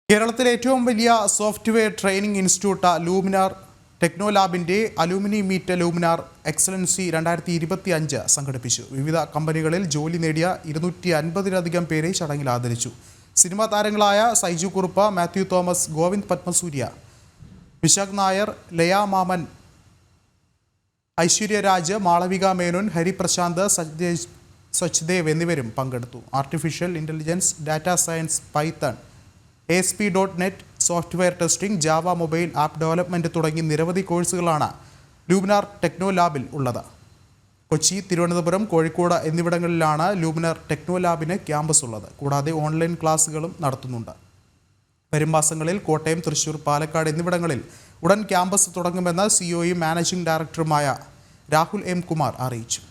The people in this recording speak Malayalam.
കേരളത്തിലെ ഏറ്റവും വലിയ സോഫ്റ്റ്വെയർ ട്രെയിനിംഗ് ഇൻസ്റ്റിറ്റ്യൂട്ട് ലൂമിനാർ ടെക്നോലാബിന്റെ അലൂമിനി മീറ്റ് ലൂമിനാർ എക്സലൻസി 2025 സംഘടിപ്പിച്ചു. വിവിധ കമ്പനികളിൽ ജോലി നേടിയ 250-ലധികം പേരെ ചടങ്ങിൽ ആദരിച്ചു. സിനിമാ താരങ്ങളായ സൈജു കുറുപ്പ്, മാത്യു തോമസ്, ഗോവിന്ദ് പത്മസൂര്യ, വിശാഖ് നായർ, ലയ മാമൻ, ഐശ്വര്യ രാജ്, മാളവിക മേനോൻ, ഹരി പ്രശാന്ത്, സച്ദേവ് എന്നിവരും പങ്കെടുത്തു. Artificial intelligence, data science, Python, ASP.NET, software testing, Java mobile app development തുടങ്ങി നിരവധി കോഴ്സുകളാണ് ലൂമിനാർ ടെക്നോലാബിൽ ഉള്ളത്. കൊച്ചി, തിരുവനന്തപുരം, കോഴിക്കോട് എന്നിവിടങ്ങളിലാണ് ലൂമിനാർ ടെക്നോലാബിന് ക്യാമ്പസ് ഉള്ളത്. കൂടാതെ ഓൺലൈൻ ക്ലാസുകളും നടത്തുന്നുണ്ട്. വരും മാസങ്ങളിൽ കോട്ടയം, തൃശൂർ, പാലക്കാട് എന്നിവിടങ്ങളിൽ ഉടൻ ക്യാമ്പസ് തുടങ്ങുമെന്ന് CEO മാനേജിംഗ് ഡയറക്ടറുമായ രാഹുൽ M. കുമാർ അറിയിച്ചു.